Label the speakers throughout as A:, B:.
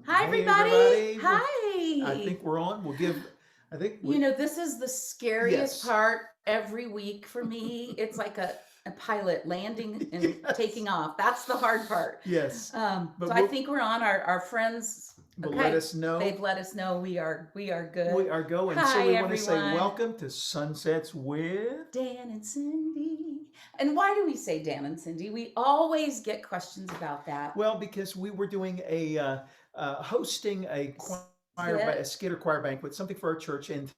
A: Hi,
B: Hey
A: everybody.
B: everybody. I
A: Hi.
B: think we're on. I think
A: This is the scariest
B: yes.
A: part every week for me. It's like a pilot landing and
B: Yes.
A: taking off. That's the hard part.
B: Yes.
A: So
B: But
A: I think we're on our friends.
B: let
A: Okay.
B: us know
A: They've let us know we are good.
B: we are going. So
A: Hi,
B: we want to say
A: everyone.
B: welcome to Sunsets with
A: Dan and Cindy. And why do we say Dan and Cindy? We always get questions about that.
B: because we were doing hosting a
A: Skit.
B: skit or choir banquet, something for our church, and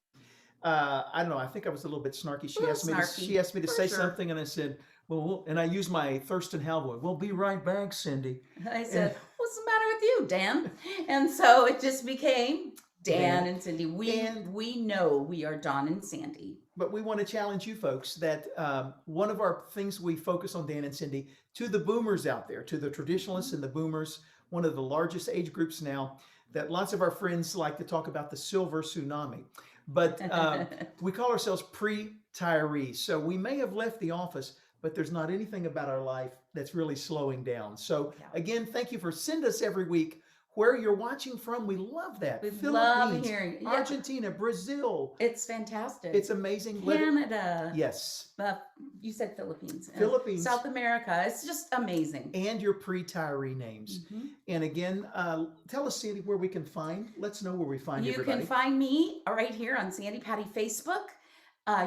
B: I don't know. I think I was a little bit snarky.
A: A little snarky,
B: She asked me to
A: for
B: say
A: sure.
B: something, and I said, and I used my Thurston Howell voice. We'll be right back, Cindy.
A: I
B: And
A: said, "What's the matter with you, Dan?" And so it just became Dan
B: Dan,
A: and Cindy. We
B: and
A: we know we are Don and Sandy.
B: but we want to challenge you folks that one of our things we focus on, Dan and Cindy, to the boomers out there, to the traditionalists and the boomers, one of the largest age groups now, that lots of our friends like to talk about the silver tsunami. But we call ourselves pre-tirees. So we may have left the office, but there's not anything about our life that's really slowing down. So
A: Yeah.
B: again, thank you for sending us every week where you're watching from. We love that.
A: We love
B: Philippines,
A: hearing. Yeah,
B: Argentina, Brazil.
A: it's fantastic.
B: It's amazing.
A: Canada.
B: Yes,
A: Uh, you said Philippines.
B: Philippines,
A: South America. It's just amazing.
B: and your pre-tiree names.
A: Mhm.
B: And again, tell us, Sandy, where we can find. Let's know where we find
A: You can
B: everybody.
A: find me right here on Sandy Patty Facebook.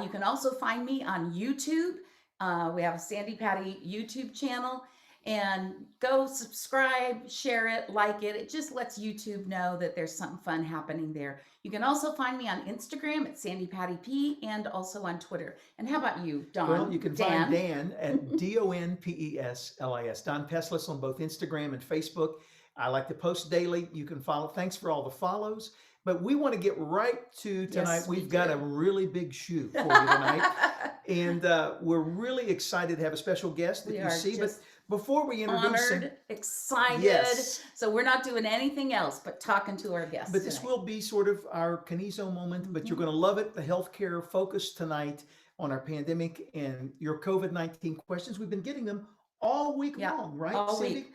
A: You can also find me on YouTube. We have a Sandy Patty YouTube channel. And go subscribe, share it, like it. It just lets YouTube know that there's something fun happening there. You can also find me on Instagram at Sandy Patty P and also on Twitter. And how about you,
B: Well, you
A: Don?
B: can find
A: Dan?
B: Dan at DonPeslis, Don Peslis, on both Instagram and Facebook. I like to post daily. You can follow. Thanks for all the follows. But we want to get right to tonight.
A: Yes, we
B: We've got a
A: do.
B: really big shoe for you tonight. And we're really excited to have a special guest that
A: We
B: you
A: are
B: see. But
A: just
B: before we introduce him,
A: honored, excited.
B: yes,
A: So we're not doing anything else but talking to our
B: but
A: guests
B: this
A: tonight.
B: will be sort of our Canizo moment, but you're
A: Mhm.
B: going to love it. The healthcare focus tonight on our pandemic and your COVID 19 questions. We've been getting them all week
A: Yeah,
B: long, right,
A: all
B: Cindy?
A: week.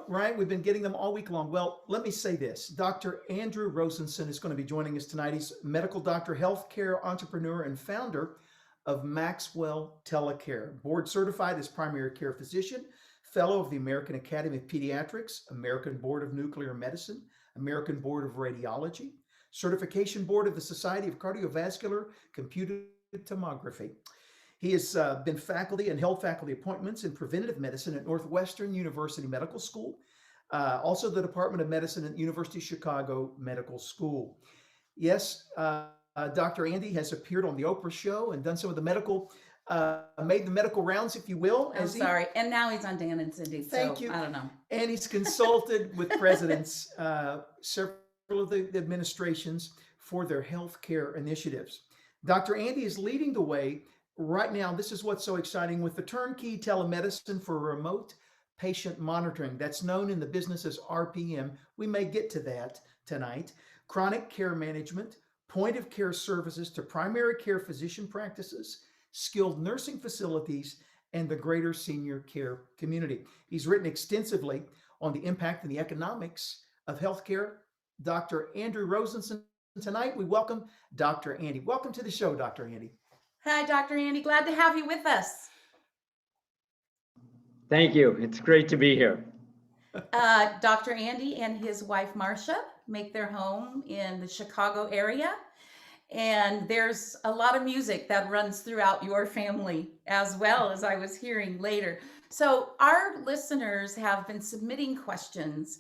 B: Right? We've been getting them all week long. Well, let me say this. Dr. Andrew Rosenson is going to be joining us tonight. He's a medical doctor, healthcare entrepreneur, and founder of Maxwell Telecare, board certified as primary care physician, fellow of the American Academy of Pediatrics, American Board of Nuclear Medicine, American Board of Radiology, certification board of the Society of Cardiovascular Computed Tomography. He has been faculty and held faculty appointments in preventative medicine at Northwestern University Medical School, also the Department of Medicine at University of Chicago Medical School. Yes, Dr. Andy has appeared on the Oprah show and done some of the made the medical rounds, if you will, as
A: I'm
B: he.
A: sorry. And now he's on Dan and Cindy,
B: Thank
A: so
B: you.
A: I don't know.
B: And he's consulted with presidents, several of the administrations for their healthcare initiatives. Dr. Andy is leading the way right now. This is what's so exciting with the turnkey telemedicine for remote patient monitoring. That's known in the business as RPM. We may get to that tonight. Chronic care management, point of care services to primary care physician practices, skilled nursing facilities, and the greater senior care community. He's written extensively on the impact and the economics of healthcare. Dr. Andrew Rosenson, tonight we welcome Dr. Andy. Welcome to the show, Dr. Andy.
A: Hi, Dr. Andy. Glad to have you with us.
C: Thank you. It's great to be here.
A: Dr. Andy and his wife, Marcia, make their home in the Chicago area. And there's a lot of music that runs throughout your family as well, as I was hearing later. So, our listeners have been submitting questions.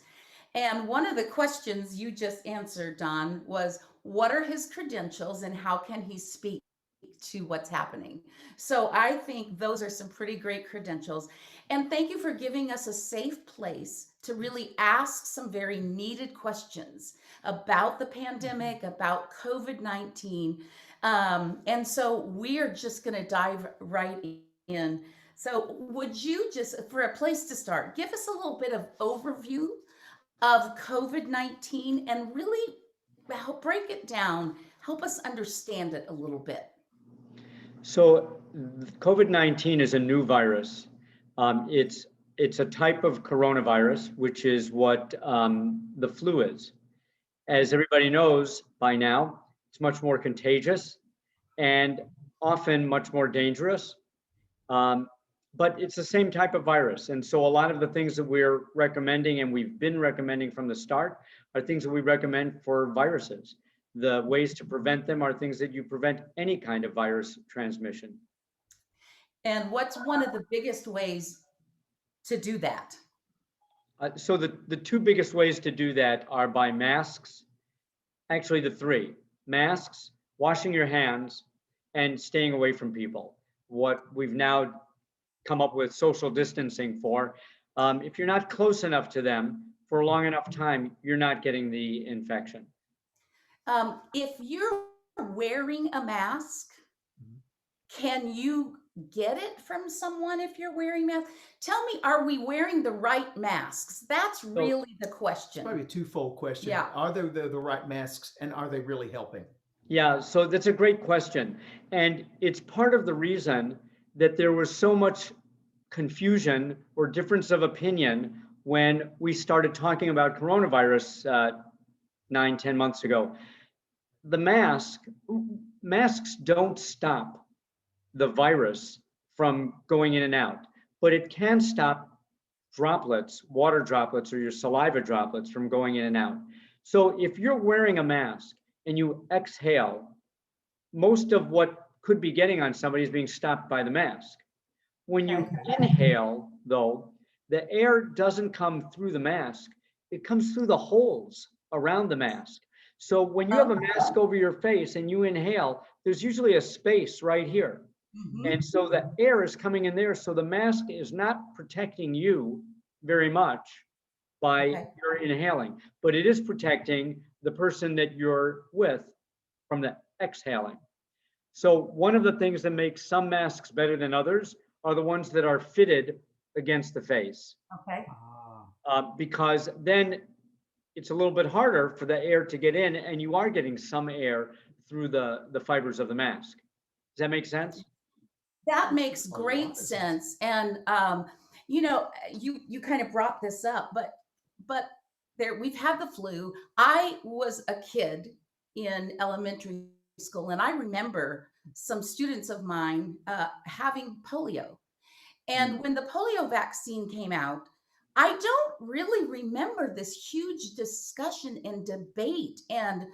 A: And one of the questions you just answered, Don, was what are his credentials and how can he speak to what's happening? So I think those are some pretty great credentials. And thank you for giving us a safe place to really ask some very needed questions about the pandemic, about COVID 19. And so we are just going to dive right in. So, would you just, for a place to start, give us a little bit of overview of COVID 19 and really help break it down, help us understand it a little bit?
C: So COVID-19 is a new virus. It's it's a type of coronavirus, which is what the flu is. As everybody knows by now, it's much more contagious and often much more dangerous. Um, but it's the same type of virus. And so a lot of the things that we're recommending and we've been recommending from the start are things that we recommend for viruses. The ways to prevent them are things that you prevent any kind of virus transmission.
A: And what's one of the biggest ways to do that?
C: So the two biggest ways to do that are by masks. Actually, the three: masks, washing your hands, and staying away from people. What we've now come up with social distancing for. If you're not close enough to them for a long enough time, you're not getting the infection.
A: If you're wearing a mask,
B: Mhm.
A: can you get it from someone if you're wearing mask? Tell me, are we wearing the right masks? That's
C: So,
A: really the
B: It's
A: question.
B: probably a twofold question.
A: Yeah.
B: Are they the right masks, and are they really helping?
C: yeah, so that's a great question. And it's part of the reason that there was so much confusion or difference of opinion when we started talking about coronavirus 9, 10 months ago. The masks don't stop the virus from going in and out, but it can stop droplets, water droplets, or your saliva droplets from going in and out. So if you're wearing a mask and you exhale, most of what could be getting on somebody is being stopped by the mask. When you inhale, though, the air doesn't come through the mask, it comes through the holes around the mask. So when you have a mask over your face and you inhale, there's usually a space right here.
A: Mhm.
C: And so the air is coming in there. So the mask is not protecting you very much by
A: Okay.
C: your inhaling, but it is protecting the person that you're with from the exhaling. So one of the things that makes some masks better than others are the ones that are fitted against the face,
A: Okay.
C: because then it's a little bit harder for the air to get in, and you are getting some air through the fibers of the mask. Does that make sense?
A: That makes
B: A lot
A: great
B: of sense.
A: sense. And you kind of brought this up, but there we've had the flu. I was a kid in elementary school, and I remember some students of mine having polio. And when the polio vaccine came out, I don't really remember this huge discussion and debate and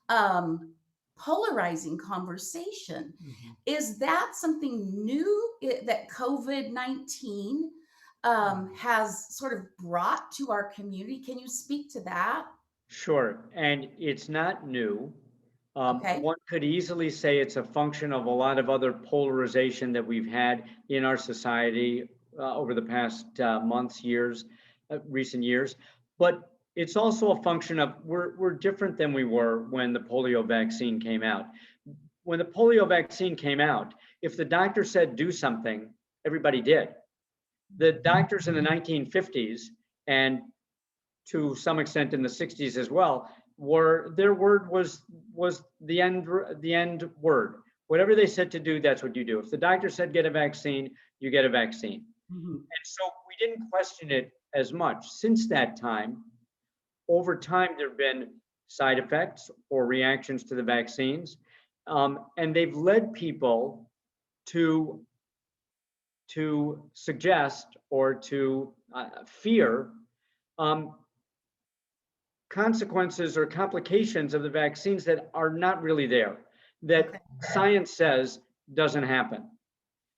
A: um, polarizing conversation.
B: Mhm.
A: Is that something new that COVID 19 has sort of brought to our community? Can you speak to that?
C: Sure. And it's not new.
A: Okay.
C: One could easily say it's a function of a lot of other polarization that we've had in our society over the past months, years, recent years. But it's also a function of we're different than we were when the polio vaccine came out. When the polio vaccine came out, if the doctor said do something, everybody did. The doctors in the 1950s and to some extent in the 60s as well, were their word was the end word. Whatever they said to do, that's what you do. If the doctor said get a vaccine, you get a vaccine.
A: Mhm.
C: And so we didn't question it as much. Since that time, over time, there have been side effects or reactions to the vaccines, and they've led people to suggest or to fear um, consequences or complications of the vaccines that are not really there,
A: Okay.
C: that science says doesn't happen.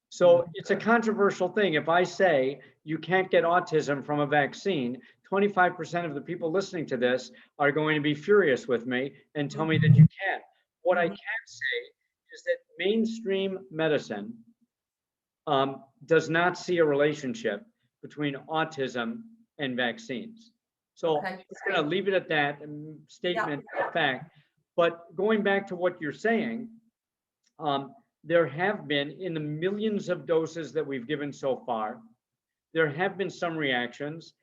C: So it's a controversial thing. If I say you can't get autism from a vaccine, 25% of the people listening to this are going to be furious with me and tell me that you can. What I
A: Mhm.
C: can say is that mainstream medicine does not see a relationship between autism and vaccines. So
A: Okay.
C: we're going to leave it at that
A: Yeah.
C: statement of fact. But going back to what you're saying, there have been, in the millions of doses that we've given so far, there have been some reactions.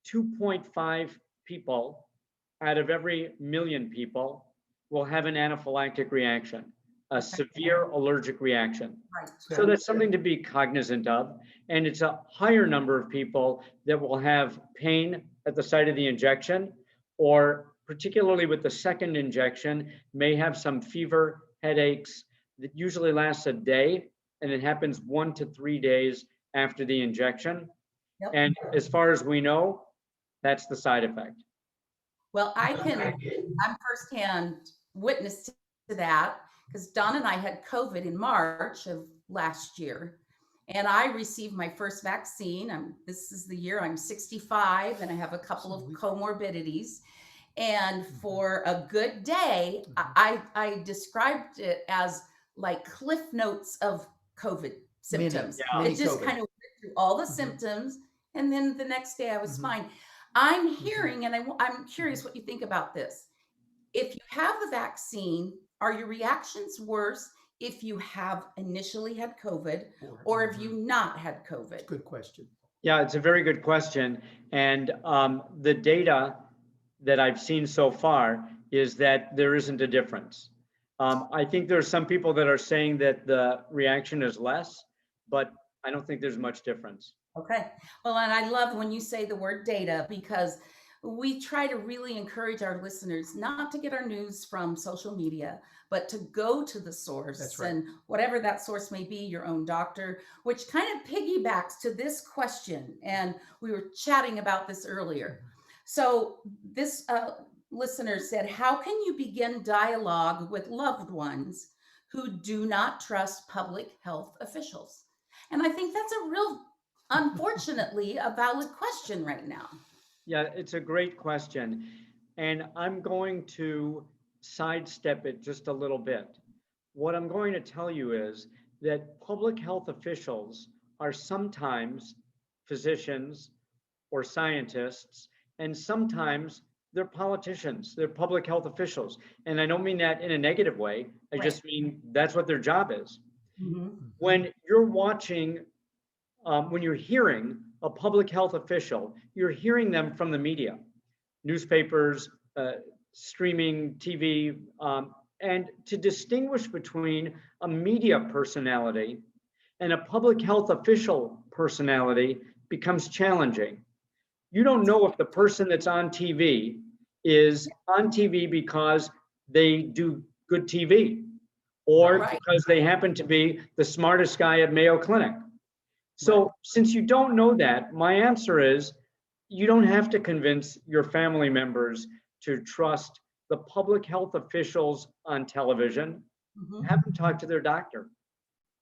C: 2.5 people out of every million people will have an anaphylactic reaction. a severe allergic reaction.
A: Right.
C: So that's something to be cognizant of. And it's a higher number of people that will have pain at the site of the injection, or particularly with the second injection, may have some fever, headaches that usually lasts a day, and it happens 1 to 3 days after the injection.
A: Yep.
C: And as far as we know, that's the side effect.
A: Well, I'm firsthand witness to that because Don and I had COVID in March of last year. And I received my first vaccine. This is the year I'm 65 and I have a couple of comorbidities. And for a good day, I described it as like cliff notes of COVID symptoms. It just kind of went through all the symptoms. And then the next day I was fine. I'm hearing, and I'm curious what you think about this. If you have the vaccine, are your reactions worse if you have initially had COVID or have you not had COVID?
B: Good question.
C: Yeah, it's a very good question. And the data that I've seen so far is that there isn't a difference. I think there are some people that are saying that the reaction is less, but I don't think there's much difference.
A: Okay. Well, and I love when you say the word data because we try to really encourage our listeners not to get our news from social media, but to go to the source.
B: That's right.
A: And whatever that source may be, your own doctor, which kind of piggybacks to this question. And we were chatting about this earlier. So this listener said, how can you begin dialogue with loved ones who do not trust public health officials? And I think that's a real, unfortunately, a valid question right now.
C: Yeah, it's a great question. And I'm going to sidestep it just a little bit. What I'm going to tell you is that public health officials are sometimes physicians or scientists, and sometimes they're politicians, they're public health officials. And I don't mean that in a negative way. I just mean that's what their job is. When you're watching, when you're hearing a public health official, you're hearing them from the media, newspapers, streaming TV, and to distinguish between a media personality and a public health official personality becomes challenging. You don't know if the person that's on TV is on TV because they do good TV or because they happen to be the smartest guy at Mayo Clinic. So since you don't know that, my answer is you don't have to convince your family members to trust the public health officials on television. Have them talk to their doctor.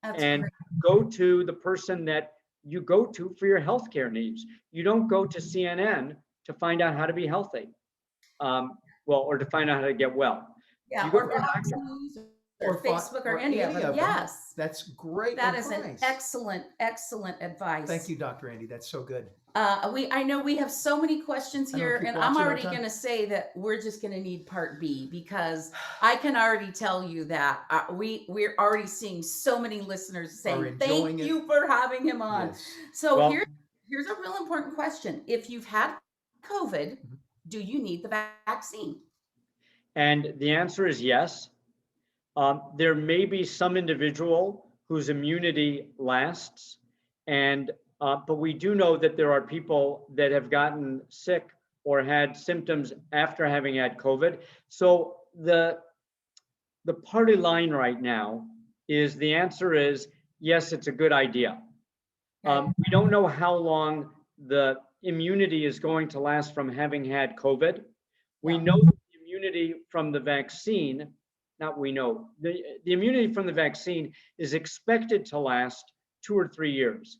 C: And go to the person that you go to for your healthcare needs. You don't go to CNN to find out how to be healthy, or to find out how to get well.
A: Yeah,
C: you go
A: or
C: to your doctor.
A: Or Facebook or any of them. Yes.
B: That's great
A: That
B: advice.
A: is an excellent, excellent advice.
B: Thank you, Dr. Andy. That's so good.
A: I know we have so many questions here,
B: keep
A: and I'm
B: watching our
A: already
B: time.
A: going to say that we're just going to need part B because I can already tell you that we're already seeing so many listeners saying thank you for having him on.
B: Yes.
A: So here's a real important question. If you've had COVID, do you need the vaccine?
C: And the answer is yes. There may be some individual whose immunity lasts, and but we do know that there are people that have gotten sick or had symptoms after having had COVID. So the party line right now is the answer is yes, it's a good idea. We don't know how long the immunity is going to last from having had COVID. We know that the immunity from the vaccine, the immunity from the vaccine is expected to last 2 or 3 years.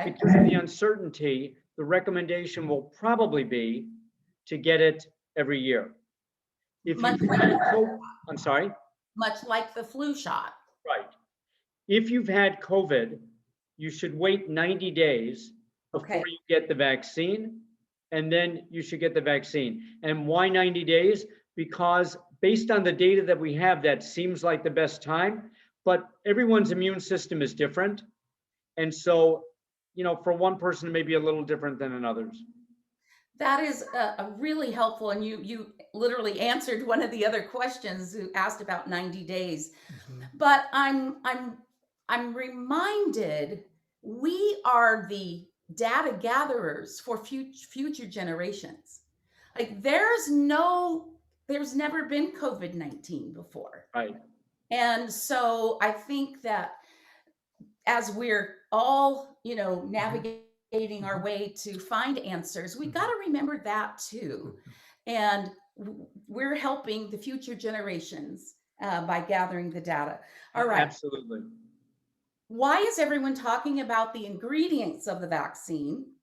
C: Because of the uncertainty, the recommendation will probably be to get it every year. If I'm sorry?
A: Much like the flu shot.
C: Right. If you've had COVID, you should wait 90 days before you get the vaccine, and then you should get the vaccine. And why 90 days? Because based on the data that we have, that seems like the best time, but everyone's immune system is different. And so, for one person, it may be a little different than another's.
A: That is a really helpful, and you literally answered one of the other questions who asked about 90 days.
B: Mhm.
A: But I'm reminded we are the data gatherers for future generations. Like there's never been COVID-19 before.
C: Right.
A: And so I think that as we're all,
B: Mhm.
A: navigating our
B: Mhm.
A: way to find answers, we got
B: Mhm.
A: to remember that too.
B: Mhm.
A: And we're helping the future generations by gathering the data. All right.
C: Absolutely.
A: Why is everyone talking about the ingredients of the vaccine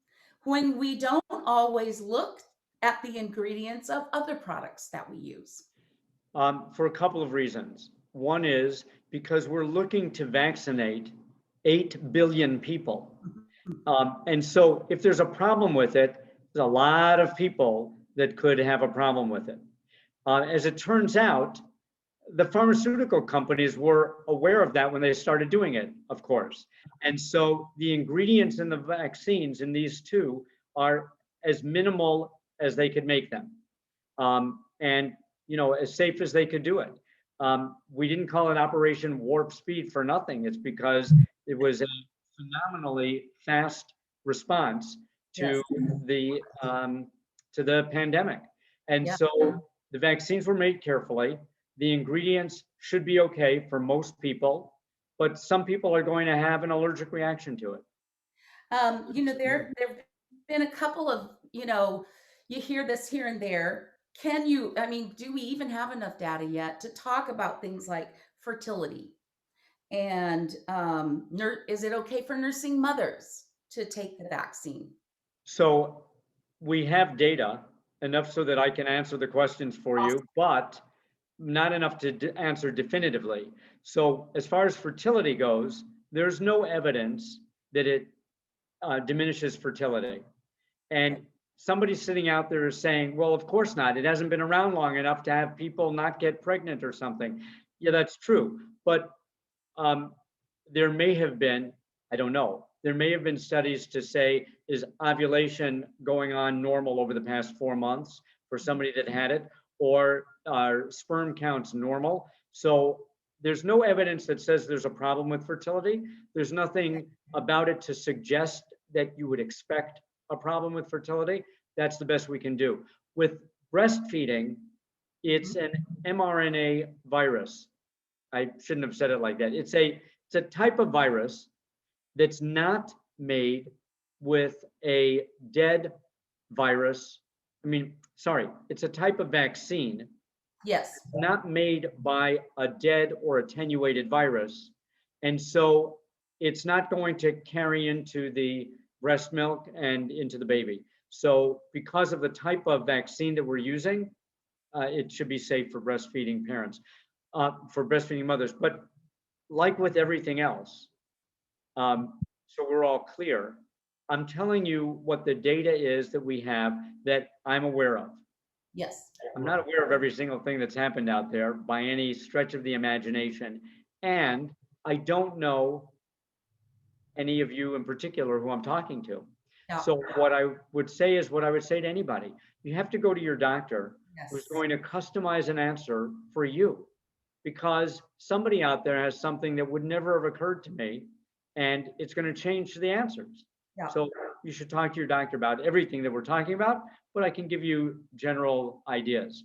A: when we don't always look at the ingredients of other products that we use?
C: For a couple of reasons. One is because we're looking to vaccinate 8 billion people. And so if there's a problem with it, there's a lot of people that could have a problem with it. As it turns out, the pharmaceutical companies were aware of that when they started doing it, of course. And so the ingredients in the vaccines in these two are as minimal as they could make them. And as safe as they could do it. We didn't call it Operation Warp Speed for nothing. It's because it was a phenomenally fast response
A: Yes.
C: to the um, pandemic. And
A: Yeah.
C: so the vaccines were made carefully. The ingredients should be okay for most people, but some people are going to have an allergic reaction to it.
A: There've been a couple of, you hear this here and there. I mean, do we even have enough data yet to talk about things like fertility? And is it okay for nursing mothers to take the vaccine?
C: So we have data enough so that I can answer the questions for you,
A: Awesome.
C: but not enough to answer definitively. So as far as fertility goes, there's no evidence that it diminishes fertility.
A: Okay.
C: And somebody sitting out there is saying, well, of course not. It hasn't been around long enough to have people not get pregnant or something. Yeah, that's true. But um, there may have been, I don't know, there may have been studies to say, is ovulation going on normal over the past 4 months for somebody that had it, or are sperm counts normal? So there's no evidence that says there's a problem with fertility. There's nothing about it to suggest that you would expect a problem with fertility. That's the best we can do. With breastfeeding, it's an mRNA virus. I shouldn't have said it like that. It's a type of virus that's not made with a dead virus. I mean, sorry, it's a type of vaccine
A: Yes.
C: not made by a dead or attenuated virus. And so it's not going to carry into the breast milk and into the baby. So because of the type of vaccine that we're using, it should be safe for breastfeeding parents, for breastfeeding mothers. But like with everything else, so we're all clear, I'm telling you what the data is that we have that I'm aware of.
A: Yes.
C: I'm not aware of every single thing that's happened out there by any stretch of the imagination. And I don't know any of you in particular who I'm talking to.
A: Yeah.
C: So what I would say is what I would say to anybody. You have to go to your doctor who's
A: Yes.
C: going to customize an answer for you, because somebody out there has something that would never have occurred to me, and it's going to change the answers.
A: Yeah.
C: So you should talk to your doctor about everything that we're talking about, but I can give you general ideas.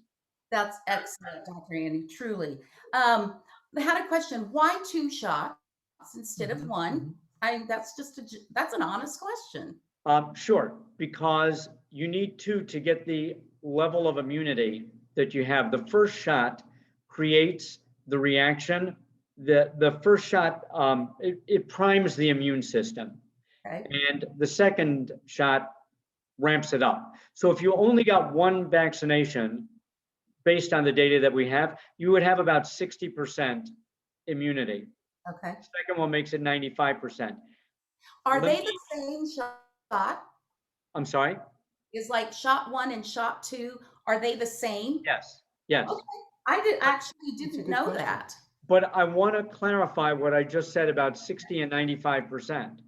A: That's excellent, Dr. Andy, truly. I had a question. Why two shots instead of
B: Mhm.
A: one?
B: Mhm.
A: That's an honest question.
C: Sure, because you need to get the level of immunity that you have. The first shot creates the reaction. The first shot, it primes the immune system,
A: Okay.
C: and the second shot ramps it up. So if you only got one vaccination, based on the data that we have, you would have about 60% immunity.
A: Okay.
C: Second one makes it 95%.
A: Are
C: Let
A: they
C: me,
A: the same shot?
C: I'm sorry?
A: Is like shot one and shot two, are they the same?
C: Yes, yes.
A: Okay. I did
C: But
A: actually
B: That's a
A: didn't
B: good
A: know
B: question.
A: that.
C: But I want to clarify what I just said about 60 and 95%.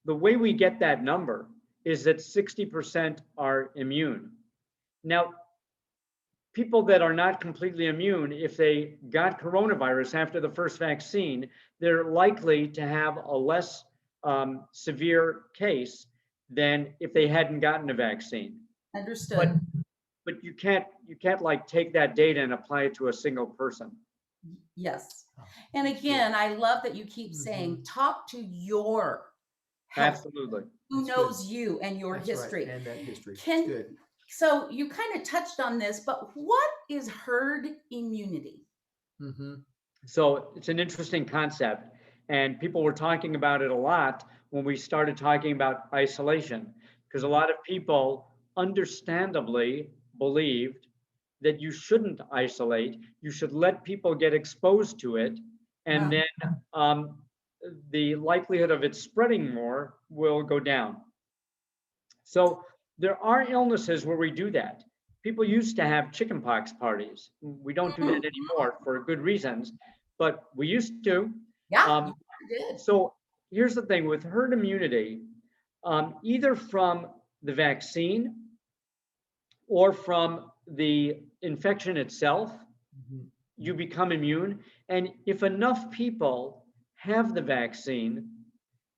C: The way we get that number is that 60% are immune. Now, people that are not completely immune, if they got coronavirus after the first vaccine, they're likely to have a less severe case than if they hadn't gotten a vaccine. But
A: Understood.
C: but you can't like take that data and apply it to a single person.
A: Yes.
B: Oh,
A: And
B: that's good.
A: again, I love that you keep saying,
B: Mhm.
A: talk to your health,
C: Absolutely.
A: who
B: That's good.
A: knows you and your
B: That's right.
A: history.
B: And that history. It's
A: Can
B: good.
A: so you kind of touched on this, but what is herd immunity?
B: Hmm.
C: So it's an interesting concept, and people were talking about it a lot when we started talking about isolation, because a lot of people understandably believed that you shouldn't isolate, you should let people get exposed to it, and
A: Uh,
C: then the likelihood of it spreading more will go down. So there are illnesses where we do that. People used to have chickenpox parties. We don't do that
A: mm,
C: anymore for good reasons, but we used to.
A: yeah, you
C: Um,
A: did.
C: so here's the thing with herd immunity, either from the vaccine or from the infection itself,
B: Hmm.
C: you become immune. And if enough people have the vaccine,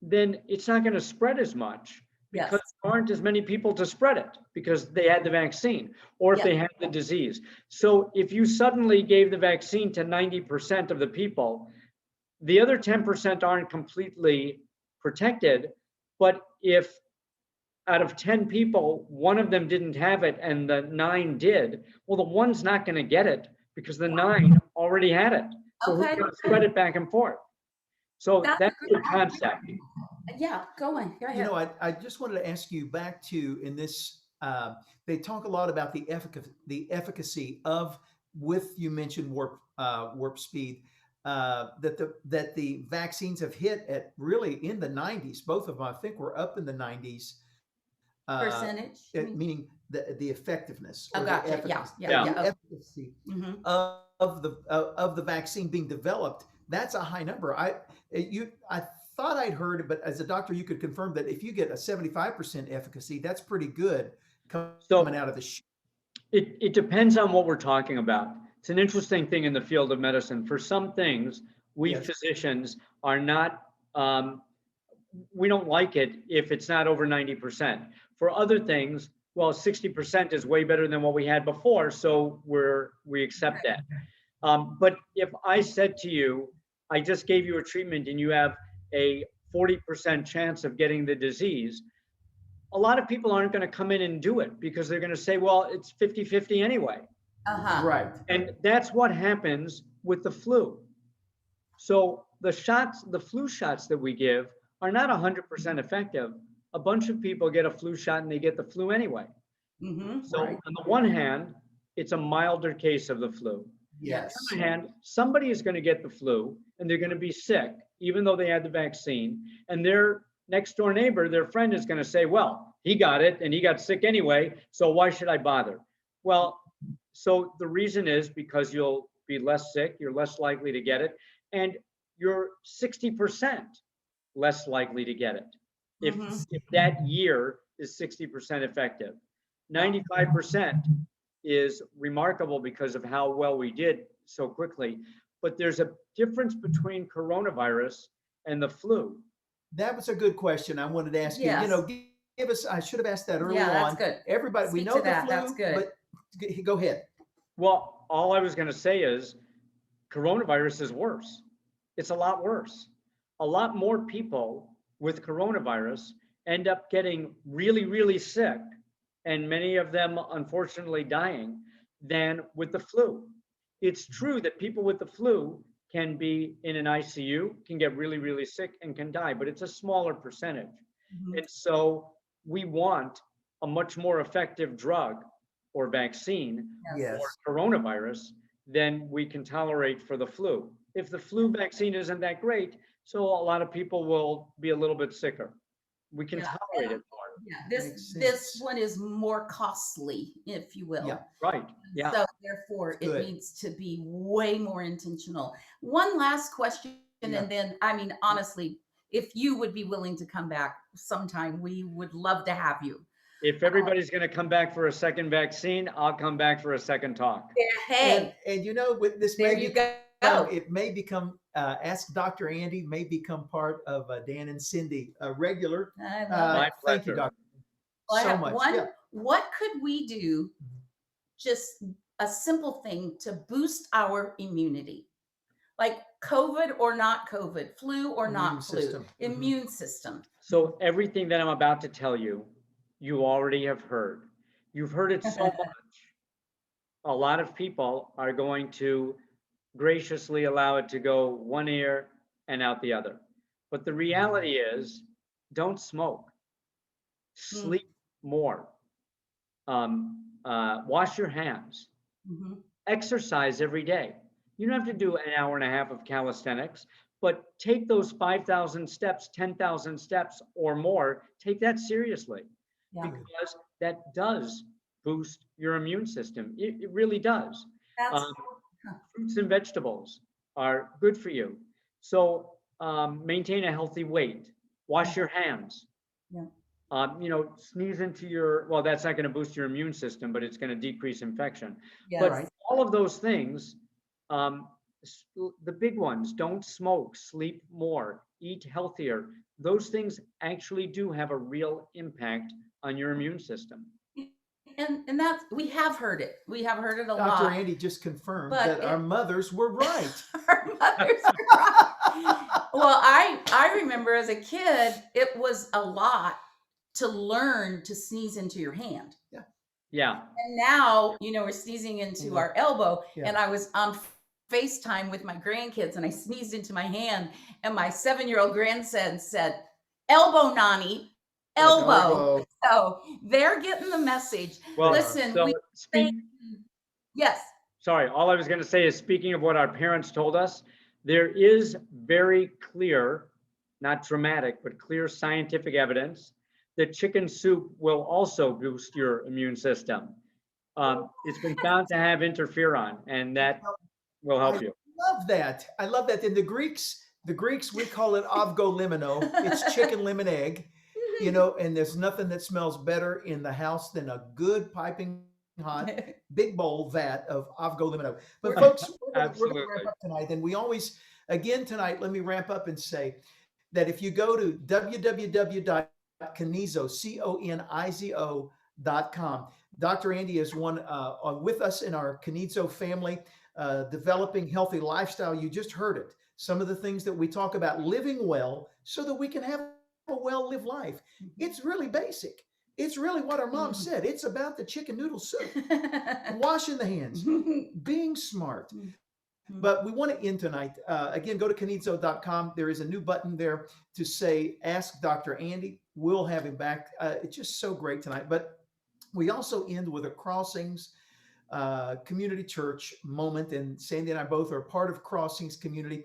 C: then it's not going to spread as much because
A: Yes.
C: there aren't as many people to spread it because they had the vaccine or if
A: Yes.
C: they had the disease. So if you suddenly gave the vaccine to 90% of the people, the other 10% aren't completely protected. But if out of 10 people, one of them didn't have it and the nine did, well, the one's not going to get it because the nine already had it. So who's
A: Okay.
C: going to spread it back and forth? So
A: That's
C: that's
A: a
C: the
A: good point.
C: concept.
A: Yeah, go on. Go
B: You know,
A: ahead.
B: I just wanted to ask you back to in this. They talk a lot about the efficacy of with you mentioned warp speed. That the vaccines have hit at really in the 90s. Both of them, I think, were up in the 90s.
A: Percentage, you mean?
B: Meaning the effectiveness
A: Oh,
B: or the
A: gotcha. Yeah,
B: efficacy,
A: yeah,
C: Yeah.
A: yeah.
B: the
A: Oh,
B: efficacy
A: mhm.
B: of the vaccine being developed. That's a high number. I thought I'd heard, but as a doctor, you could confirm that if you get a 75% efficacy, that's pretty good coming
C: So
B: out of the.
C: it depends on what we're talking about. It's an interesting thing in the field of medicine. For some things, we
B: Yes.
C: physicians are not, we don't like it if it's not over 90%. For other things, well, 60% is way better than what we had before, so we accept that. But if I said to you, I just gave you a treatment and you have a 40% chance of getting the disease, a lot of people aren't going to come in and do it because they're going to say, well, it's 50-50 anyway.
A: Uh-huh.
B: Right.
C: And that's what happens with the flu. So the shots, the flu shots that we give are not 100% effective. A bunch of people get a flu shot and they get the flu anyway.
A: Mm-hmm.
C: So
B: Right.
C: on the one hand, it's a milder case of the flu.
A: Yes.
B: Yes.
C: On the other hand, somebody is going to get the flu and they're going to be sick, even though they had the vaccine. And their next door neighbor, their friend is going to say, well, he got it and he got sick anyway, so why should I bother? Well, so the reason is because you'll be less sick, you're less likely to get it, and you're 60% less likely to get it if,
A: Mm-hmm.
C: if that year is 60% effective.
A: Yeah.
C: 95% is remarkable because of how well we did so quickly. But there's a difference between coronavirus and the flu.
B: That was a good question I wanted to ask you.
A: Yes.
B: Give us. I should have asked that early
A: Yeah, that's
B: on.
A: good.
B: Everybody, we
A: Speak
B: know
A: to
B: the
A: that. That's
B: flu,
A: good.
B: but go ahead.
C: Well, all I was going to say is coronavirus is worse. It's a lot worse. A lot more people with coronavirus end up getting really, really sick, and many of them unfortunately dying, than with the flu. It's true that people with the flu can be in an ICU, can get really, really sick, and can die, but it's a smaller percentage.
A: Mhm.
C: And so we want a much more effective drug or vaccine
A: Yes.
C: for
B: Yes.
C: coronavirus than we can tolerate for the flu. If the flu vaccine isn't that great, so a lot of people will be a little bit sicker. We can
A: Yeah.
C: tolerate
A: And
C: it more.
A: yeah,
B: Makes
A: this
B: sense.
A: one is more costly, if you
B: Yeah.
A: will.
C: Right. Yeah.
A: So therefore,
B: It's
A: it
B: good.
A: needs to be way more intentional. One last question,
B: Yeah.
A: and then I mean, honestly, if you would be willing to come back sometime, we would love to have you.
C: If everybody's going to come back for a second vaccine, I'll come back for a second talk.
A: Hey,
B: And you know, with this
A: there
B: may
A: you
B: become,
A: go.
B: it may become, Ask Dr. Andy may become part of Dan and Cindy, a regular.
A: I love
C: My
A: it.
B: Thank you,
C: pleasure.
B: Doctor.
A: Well, I
B: So
A: have
B: much.
A: one.
B: Yeah.
A: What could we do? Just a simple thing to boost our immunity, like COVID or not COVID, flu or
B: Immune
A: not flu,
B: system. Mhm.
A: immune system.
C: So everything that I'm about to tell you, you already have heard. You've heard it so much. A lot of people are going to graciously allow it to go one ear and out the other. But the reality is, don't smoke. Sleep more. Wash your hands.
A: Mhm.
C: Exercise every day. You don't have to do an hour and a half of calisthenics, but take those 5,000 steps, 10,000 steps or more. Take that seriously,
A: Yeah.
C: because that does boost your immune system. It really does.
A: That's
C: Fruits and vegetables are good for you. So maintain a healthy weight. Wash your hands.
A: yeah.
C: Sneeze into well, that's not going to boost your immune system, but it's going to decrease infection.
A: Yes.
C: But
B: Right.
C: all of those things, the big ones, don't smoke, sleep more, eat healthier. Those things actually do have a real impact on your immune system.
A: And that's, we have heard it. We have heard it a
B: Dr.
A: lot.
B: Andy just confirmed
A: But
B: that our mothers were right.
A: Our mothers are right. Well, I remember as a kid, it was a lot to learn to sneeze into your hand.
C: Yeah.
A: And now, we're sneezing into our elbow.
B: Yeah.
A: And I was on FaceTime with my grandkids and I sneezed into my hand. And my 7-year-old grandson said, elbow, Nani, elbow. So they're getting the message.
C: Well,
A: Listen,
C: so
A: yes.
C: Sorry, all I was going to say is, speaking of what our parents told us, there is very clear, not dramatic, but clear scientific evidence that chicken soup will also boost your immune system. It's been found to have interferon, and that will help you.
B: I love that. In the Greeks, we call it avgolimeno. It's chicken, lemon, egg. And there's nothing that smells better in the house than a good piping hot big bowl vat of avgolimeno. But folks, we're going to wrap up tonight. And we always, again tonight, let me wrap up and say that if you go to www.conizo.com, Dr. Andy is with us in our Conizo family, developing healthy lifestyle. You just heard it. Some of the things that we talk about, living well so that we can have a well-lived life. It's really basic. It's really what our mom said. It's about the chicken noodle soup, washing the hands, being smart. But we want to end tonight. Again, go to conizo.com. There is a new button there to say, Ask Dr. Andy. We'll have him back. It's just so great tonight. But we also end with a Crossings community church moment. And Sandy and I both are part of Crossings community.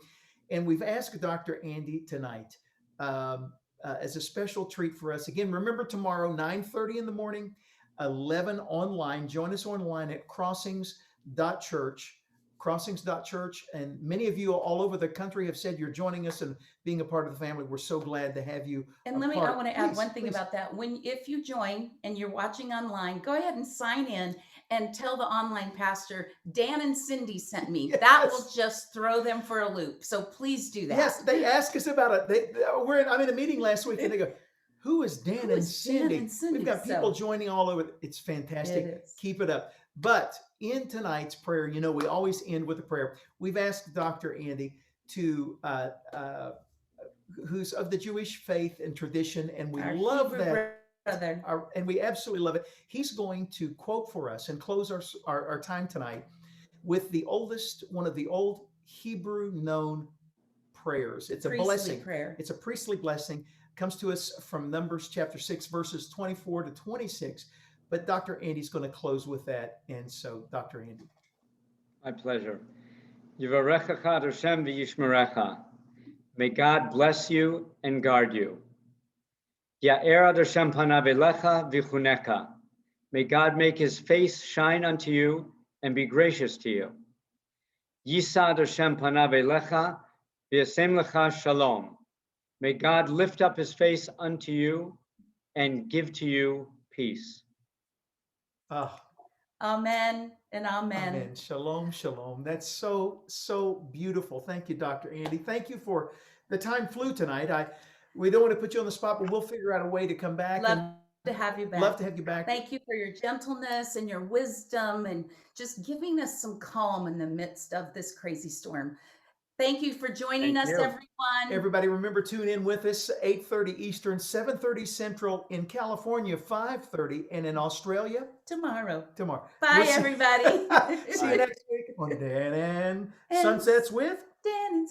B: And we've asked Dr. Andy tonight as a special treat for us. Again, remember tomorrow, 9:30 in the morning, 11 online. Join us online at crossings.church. And many of you all over the country have said you're joining us and being a part of the family. We're so glad to have you.
A: And I want to add one thing about that. If you join and you're watching online, go ahead and sign in and tell the online pastor, Dan and Cindy sent me.
B: Yes.
A: That will just throw them for a loop. So please do that.
B: Yes, they ask us about it. I'm in a meeting last week and they go, who is Dan and Cindy? We've got people joining all over. It's fantastic. Keep it up. But in tonight's prayer, we always end with a prayer. We've asked Dr. Andy to, who's of the Jewish faith and tradition, and we love that. And we absolutely love it. He's going to quote for us and close our time tonight with one of the old Hebrew known prayers. It's a blessing. Prayer. It's a priestly blessing. Comes to us from Numbers chapter 6, verses 24 to 26. But Dr. Andy's going to close with that. And so, Dr. Andy.
C: My pleasure. Yivarechecha Hashem v'yishmerecha. May God bless you and guard you. Ya'er Hashem panav elecha v'chunecha. May God make his face shine unto you and be gracious to you. Yisad Hashem panav elecha v'yasem lecha shalom. May God lift up his face unto you and give to you peace.
B: Ah,
A: Amen and amen.
B: amen. Shalom, shalom. That's so, so beautiful. Thank you, Dr. Andy. Thank you for the time flew tonight. We don't want to put you on the spot, but we'll figure out a way to come back.
A: Love
B: and
A: to have you back.
B: love to have you back.
A: Thank you for your gentleness and your wisdom and just giving us some calm in the midst of this crazy storm. Thank you for joining
C: Thank
A: us,
C: you.
A: everyone.
B: Everybody, remember, tune in with us, 8:30 Eastern, 7:30 Central, in California, 5:30, and in Australia,
A: Tomorrow.
B: tomorrow.
A: Bye,
B: We'll see-
A: everybody.
B: See you next week on Dan and Sunsets with
A: Dan and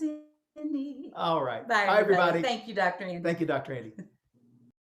A: Cindy.
B: All right.
A: Bye,
B: Bye,
A: everybody.
B: everybody.
A: Thank you, Dr. Andy.
B: Thank you, Dr. Andy.